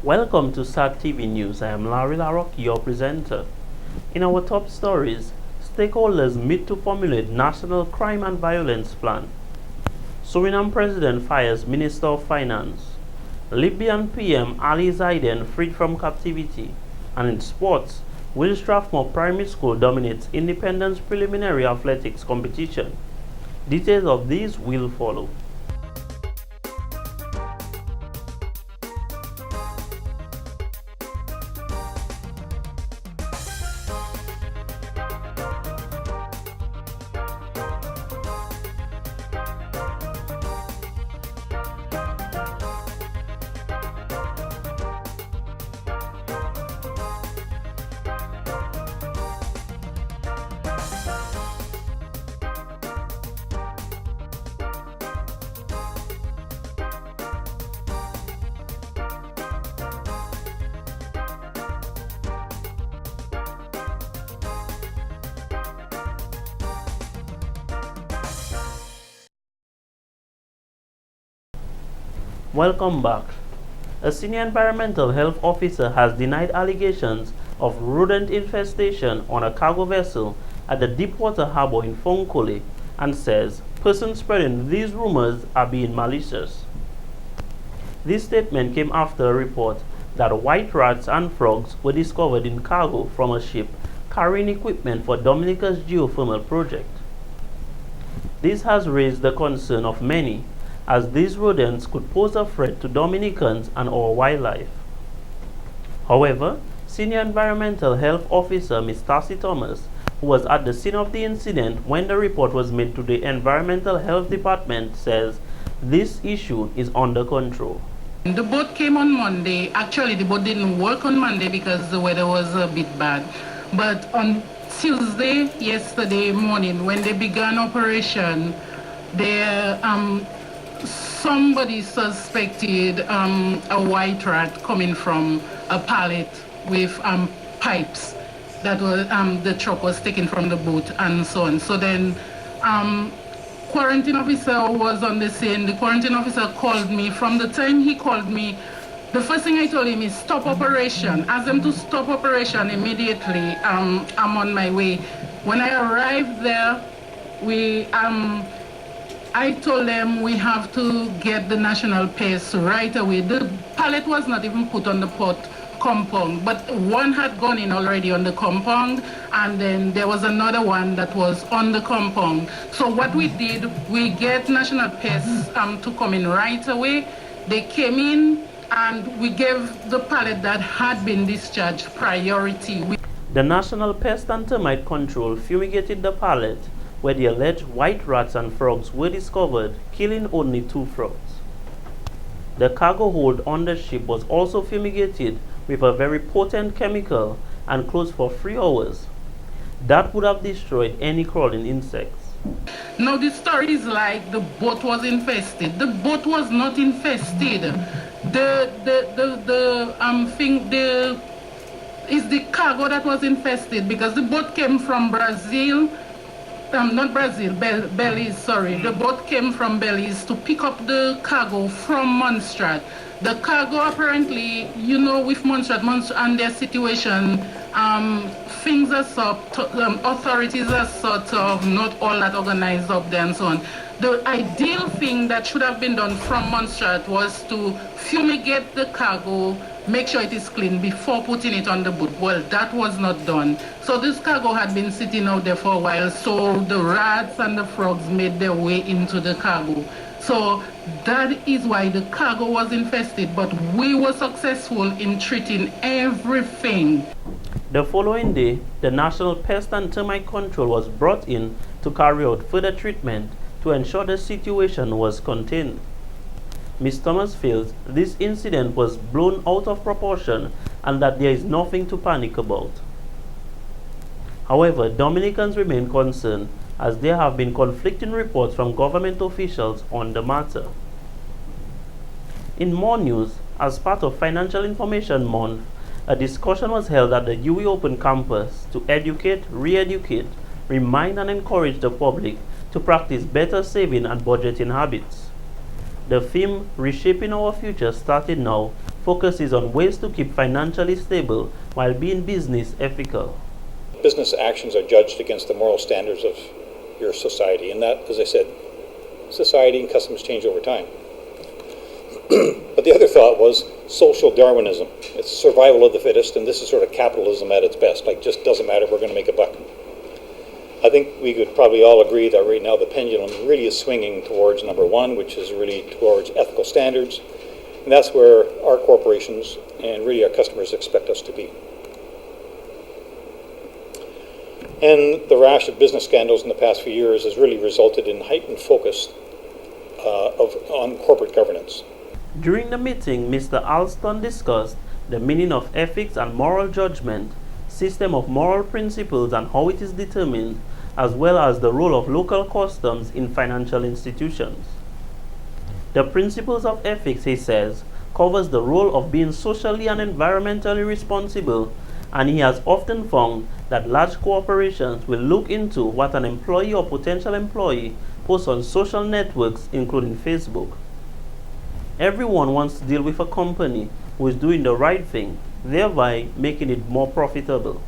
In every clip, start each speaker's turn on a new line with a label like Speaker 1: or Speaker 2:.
Speaker 1: Welcome to SAT TV News. I am Larry Larrock, your presenter. In our top stories, stakeholders meet to formulate National Crime and Violence Plan. Suriname President fires Minister of Finance. Libyan PM Ali Zaiden freed from captivity. And in sports, Will Strathmore Primary School dominates Independence Preliminary Athletics competition. Details of these will follow. Welcome back. A senior environmental health officer has denied allegations of rodent infestation on a cargo vessel at the Deepwater Harbor in Fonkole and says persons spreading these rumors are being malicious. This statement came after a report that white rats and frogs were discovered in cargo from a ship carrying equipment for Dominica's geothermal project. This has raised the concern of many, as these rodents could pose a threat to Dominicans and our wildlife. However, Senior Environmental Health Officer Ms. Tassie Thomas, who was at the scene of the incident when the report was made to the Environmental Health Department, says this issue is under control.
Speaker 2: The boat came on Monday. Actually, the boat didn't work on Monday because the weather was a bit bad. But on Tuesday, yesterday morning, when they began operation, somebody suspected a white rat coming from a pallet with pipes that the truck was taken from the boat and so on. So then quarantine officer was on the scene. The quarantine officer called me. From the time he called me, the first thing I told him is stop operation. Ask them to stop operation immediately. I'm on my way. When I arrived there, I told them we have to get the national pest right away. The pallet was not even put on the port compound, but one had gone in already on the compound, and then there was another one that was on the compound. So what we did, we get national pests to come in right away. They came in, and we gave the pallet that had been discharged priority.
Speaker 1: The National Pest and Termite Control fumigated the pallet where the alleged white rats and frogs were discovered, killing only 2 frogs. The cargo hold on the ship was also fumigated with a very potent chemical and closed for 3 hours. That would have destroyed any crawling insects.
Speaker 2: Now the story is like the boat was infested. The boat was not infested. It's the cargo that was infested because the boat came from Brazil. Not Brazil, Belize, sorry. The boat came from Belize to pick up the cargo from Montserrat. The cargo apparently, with Montserrat and their situation, things are authorities are sort of not all that organized up there and so on. The ideal thing that should have been done from Montserrat was to fumigate the cargo, make sure it is clean before putting it on the boat. Well, that was not done. So this cargo had been sitting out there for a while, so the rats and the frogs made their way into the cargo. So that is why the cargo was infested, but we were successful in treating everything.
Speaker 1: The following day, the National Pest and Termite Control was brought in to carry out further treatment, to ensure the situation was contained. Ms. Thomas feels this incident was blown out of proportion and that there is nothing to panic about. However, Dominicans remain concerned as there have been conflicting reports from government officials on the matter. In more news, as part of Financial Information Month, a discussion was held at the UWI Open campus to educate, re-educate, remind and encourage the public to practice better saving and budgeting habits. The theme, Reshaping Our Future Started Now, focuses on ways to keep financially stable while being business ethical.
Speaker 3: Business actions are judged against the moral standards of your society, and that, as I said, society and customs change over time. But the other thought was social Darwinism. It's survival of the fittest, and this is sort of capitalism at its best. Like, just doesn't matter, we're going to make a buck. I think we could probably all agree that right now the pendulum really is swinging towards number one, which is really towards ethical standards. And that's where our corporations and really our customers expect us to be. And the rash of business scandals in the past few years has really resulted in heightened focus on corporate governance.
Speaker 1: During the meeting, Mr. Alston discussed the meaning of ethics and moral judgment, system of moral principles and how it is determined, as well as the role of local customs in financial institutions. The principles of ethics, he says, covers the role of being socially and environmentally responsible, and he has often found that large corporations will look into what an employee or potential employee posts on social networks, including Facebook. Everyone wants to deal with a company who is doing the right thing, thereby making it more profitable.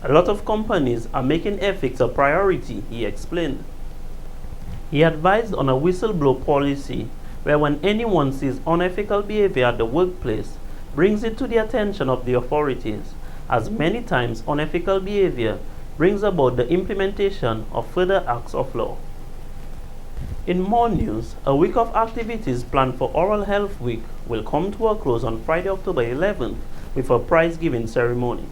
Speaker 1: A lot of companies are making ethics a priority, he explained. He advised on a whistleblower policy where when anyone sees unethical behavior at the workplace, brings it to the attention of the authorities, as many times unethical behavior brings about the implementation of further acts of law. In more news, a week of activities planned for Oral Health Week will come to a close on Friday, October 11th with a prize-giving ceremony.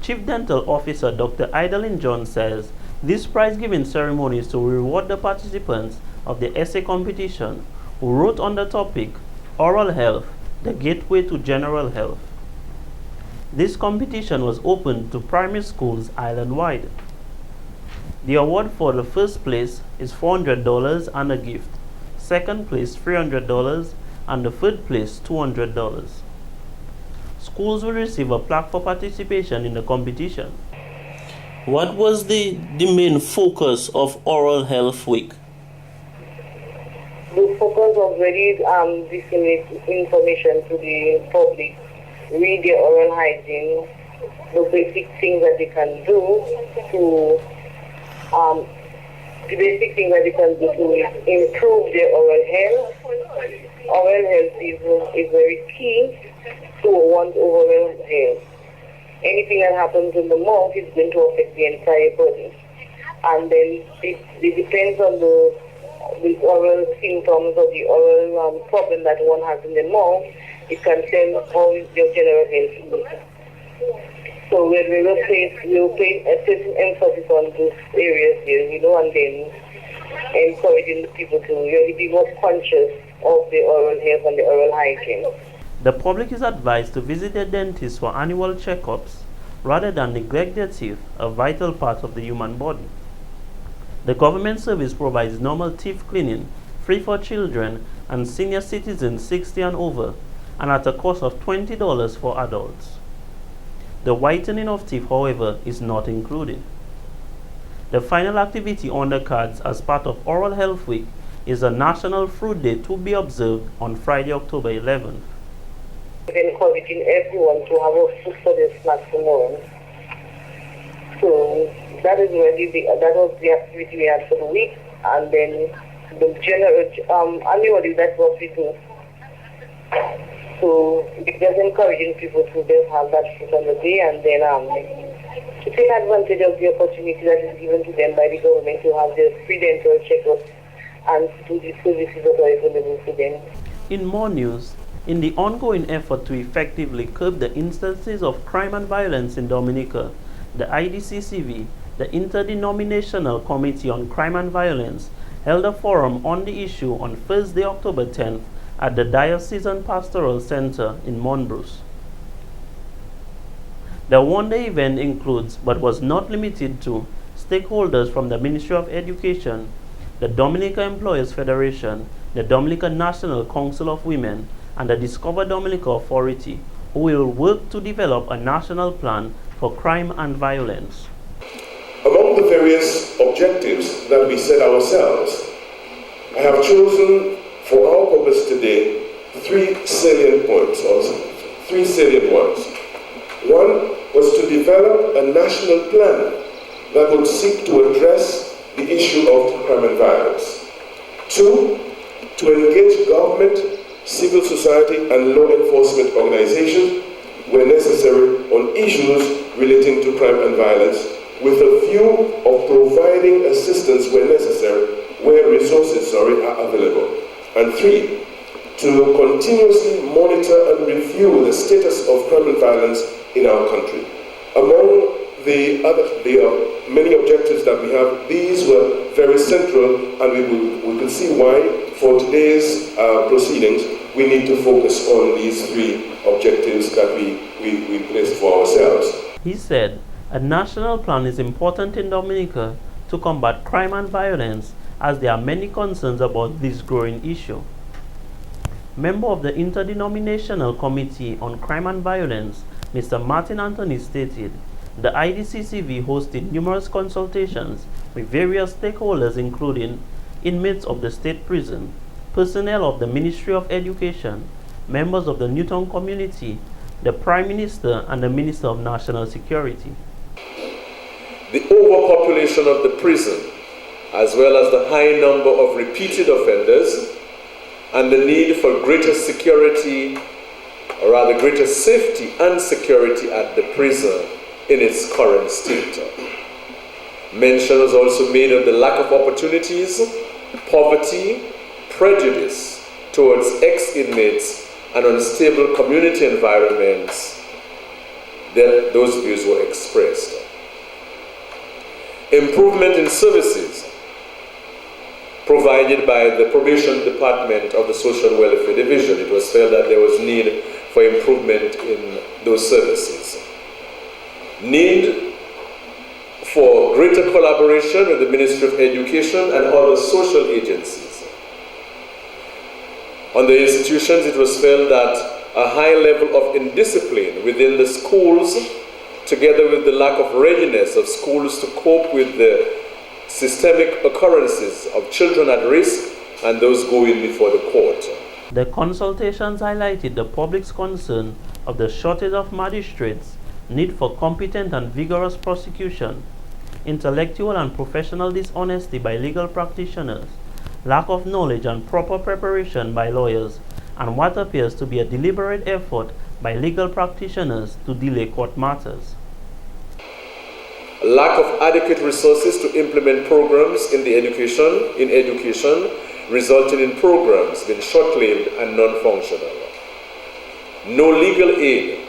Speaker 1: Chief Dental Officer Dr. Idalyn John says this prize-giving ceremony is to reward the participants of the essay competition who wrote on the topic Oral Health, the Gateway to General Health. This competition was open to primary schools island-wide. The award for the first place is $400 and a gift, second place $300, and the third place $200. Schools will receive a plaque for participation in the competition. What was the main focus of Oral Health Week?
Speaker 4: The focus was really disseminate information to the public, read their oral hygiene, the basic things that they can do to improve their oral health. Oral health is very key to one's overall health. Anything that happens in the mouth is going to affect the entire body. And then it depends on the oral symptoms or the oral problem that one has in the mouth. It can tell how your general health is. So we will pay a certain emphasis on these areas here, and then encouraging the people to really be more conscious of the oral health and the oral hygiene.
Speaker 1: The public is advised to visit their dentist for annual checkups rather than neglect their teeth, a vital part of the human body. The government service provides normal teeth cleaning, free for children and senior citizens 60 and over, and at a cost of $20 for adults. The whitening of teeth, however, is not included. The final activity on the cards as part of Oral Health Week is a National Fruit Day to be observed on Friday, October 11th.
Speaker 4: Encouraging everyone to have a fruit for their snacks tomorrow. So that was the activity we had for the week, and then the general annually that's what we do. So just encouraging people to just have that fruit on the day, and then to take advantage of the opportunity that is given to them by the government to have their free dental checkups and to the services that are available to them.
Speaker 1: In more news, in the ongoing effort to effectively curb the instances of crime and violence in Dominica, the IDCCV the Interdenominational Committee on Crime and Violence held a forum on the issue on Thursday, October 10th at the Diocesan Pastoral Center in Monbrose. The one-day event includes, but was not limited to, stakeholders from the Ministry of Education, the Dominica Employers Federation, the Dominica National Council of Women, and the Discover Dominica Authority, who will work to develop a national plan for crime and violence.
Speaker 5: Among the various objectives that we set ourselves, I have chosen for our purpose today three salient points. One was to develop a national plan that would seek to address the issue of crime and violence. Two, to engage government, civil society, and law enforcement organizations where necessary on issues relating to crime and violence, with a view of providing assistance where necessary, where resources are available. And three, to continuously monitor and review the status of crime and violence in our country. Among the many objectives that we have, these were very central, and we could see why for today's proceedings we need to focus on these three objectives that we placed for ourselves.
Speaker 1: He said a national plan is important in Dominica to combat crime and violence, as there are many concerns about this growing issue. Member of the Interdenominational Committee on Crime and Violence, Mr. Martin Anthony, stated the IDCCV hosted numerous consultations with various stakeholders, including inmates of the state prison, personnel of the Ministry of Education, members of the Newtown community, the Prime Minister, and the Minister of National Security.
Speaker 6: The overpopulation of the prison, as well as the high number of repeated offenders, and the need for greater security, or rather greater safety and security at the prison in its current state. Mention was also made of the lack of opportunities, poverty, prejudice towards ex-inmates, and unstable community environments. Those views were expressed. Improvement in services provided by the Probation Department of the Social Welfare Division. It was felt that there was need for improvement in those services. Need for greater collaboration with the Ministry of Education and other social agencies. On the institutions, it was felt that a high level of indiscipline within the schools, together with the lack of readiness of schools to cope with the systemic occurrences of children at risk and those going before the court.
Speaker 1: The consultations highlighted the public's concern of the shortage of magistrates, need for competent and vigorous prosecution, intellectual and professional dishonesty by legal practitioners, lack of knowledge and proper preparation by lawyers, and what appears to be a deliberate effort by legal practitioners to delay court matters.
Speaker 6: Lack of adequate resources to implement programs in education, resulting in programs being short-lived and non-functional. No legal aid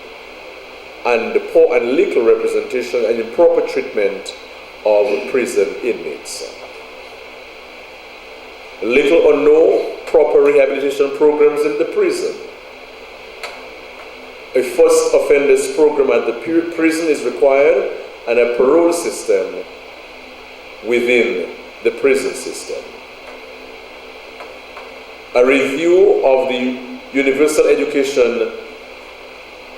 Speaker 6: and poor and little representation and improper treatment of prison inmates. Little or no proper rehabilitation programs in the prison. A first offenders program at the prison is required, and a parole system within the prison system. A review of the universal education,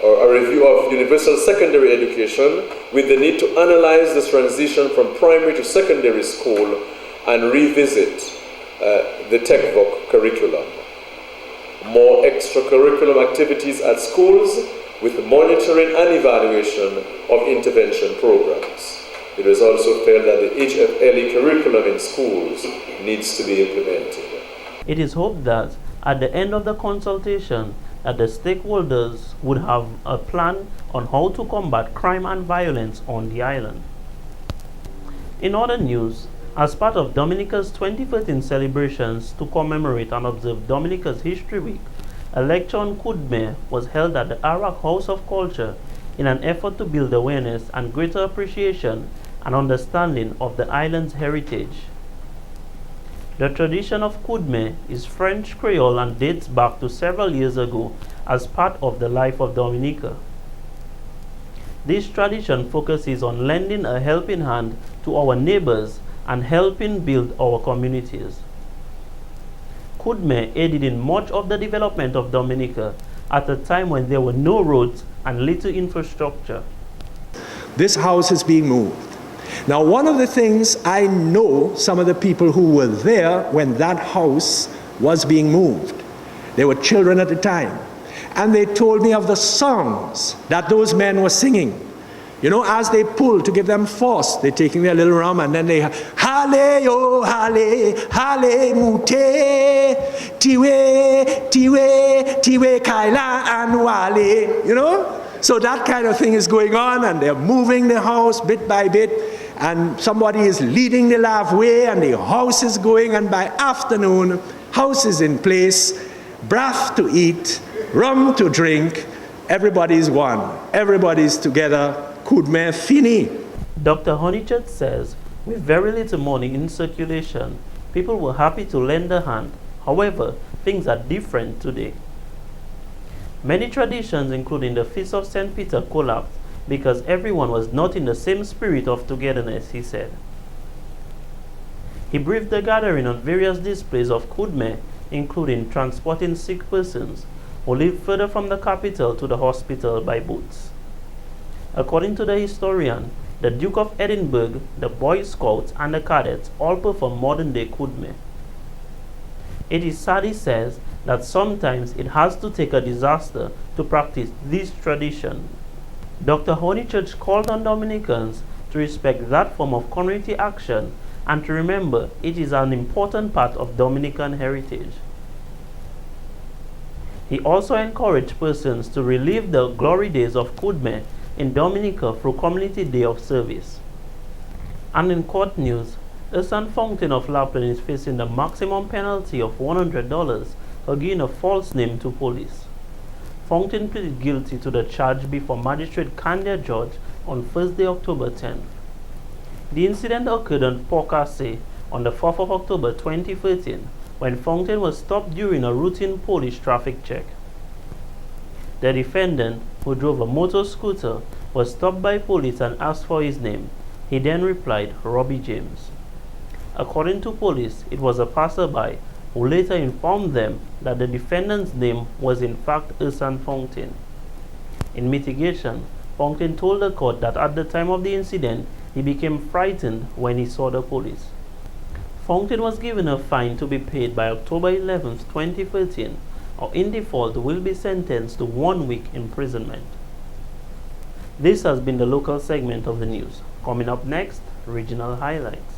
Speaker 6: or a review of universal secondary education, with the need to analyze this transition from primary to secondary school and revisit the TechVoc curriculum. More extracurricular activities at schools, with monitoring and evaluation of intervention programs. It was also felt that the HFLE curriculum in schools needs to be implemented.
Speaker 1: It is hoped that at the end of the consultation that the stakeholders would have a plan on how to combat crime and violence on the island. In other news, as part of Dominica's 2013 celebrations to commemorate and observe Dominica's History Week, a lecture on Kudme was held at the Arak House of Culture in an effort to build awareness and greater appreciation and understanding of the island's heritage. The tradition of Kudme is French Creole and dates back to several years ago as part of the life of Dominica. This tradition focuses on lending a helping hand to our neighbors and helping build our communities. Kudme aided in much of the development of Dominica at a time when there were no roads and little infrastructure.
Speaker 7: This house is being moved. Now, one of the things I know some of the people who were there when that house was being moved. They were children at the time. And they told me of the songs that those men were singing. You know, as they pull to give them force, they're taking their little rum and then they hale oh hale, hale mute, tiwe, tiwe, tiwe kaila and wale, you know? So that kind of thing is going on, and they're moving the house bit by bit, and somebody is leading the laugh way, and the house is going, and by afternoon, house is in place, broth to eat, rum to drink, everybody's one, everybody's together, Kudme fini.
Speaker 1: Dr. Honeychurch says, with very little money in circulation, people were happy to lend a hand. However, things are different today. Many traditions, including the Feast of St. Peter, collapsed because everyone was not in the same spirit of togetherness, he said. He briefed the gathering on various displays of Kudme, including transporting sick persons who lived further from the capital to the hospital by boats. According to the historian, the Duke of Edinburgh, the Boy Scouts, and the Cadets all perform modern-day Kudme. It is sad, he says, that sometimes it has to take a disaster to practice this tradition. Dr. Honeychurch called on Dominicans to respect that form of community action and to remember it is an important part of Dominican heritage. He also encouraged persons to relive the glory days of Kudme in Dominica through Community Day of Service. And in court news, Ursan Fountain of Lapland is facing the maximum penalty of $100 for giving a false name to police. Fountain pleaded guilty to the charge before Magistrate Candia George on Thursday, October 10th. The incident occurred on Pocasset on the 4th of October 2013 when Fountain was stopped during a routine police traffic check. The defendant, who drove a motor scooter, was stopped by police and asked for his name. He then replied, Robbie James. According to police, it was a passerby who later informed them that the defendant's name was in fact Ursan Fountain. In mitigation, Fountain told the court that at the time of the incident, he became frightened when he saw the police. Fountain was given a fine to be paid by October 11, 2013, or in default will be sentenced to 1 week imprisonment. This has been the local segment of the news. Coming up next, regional highlights.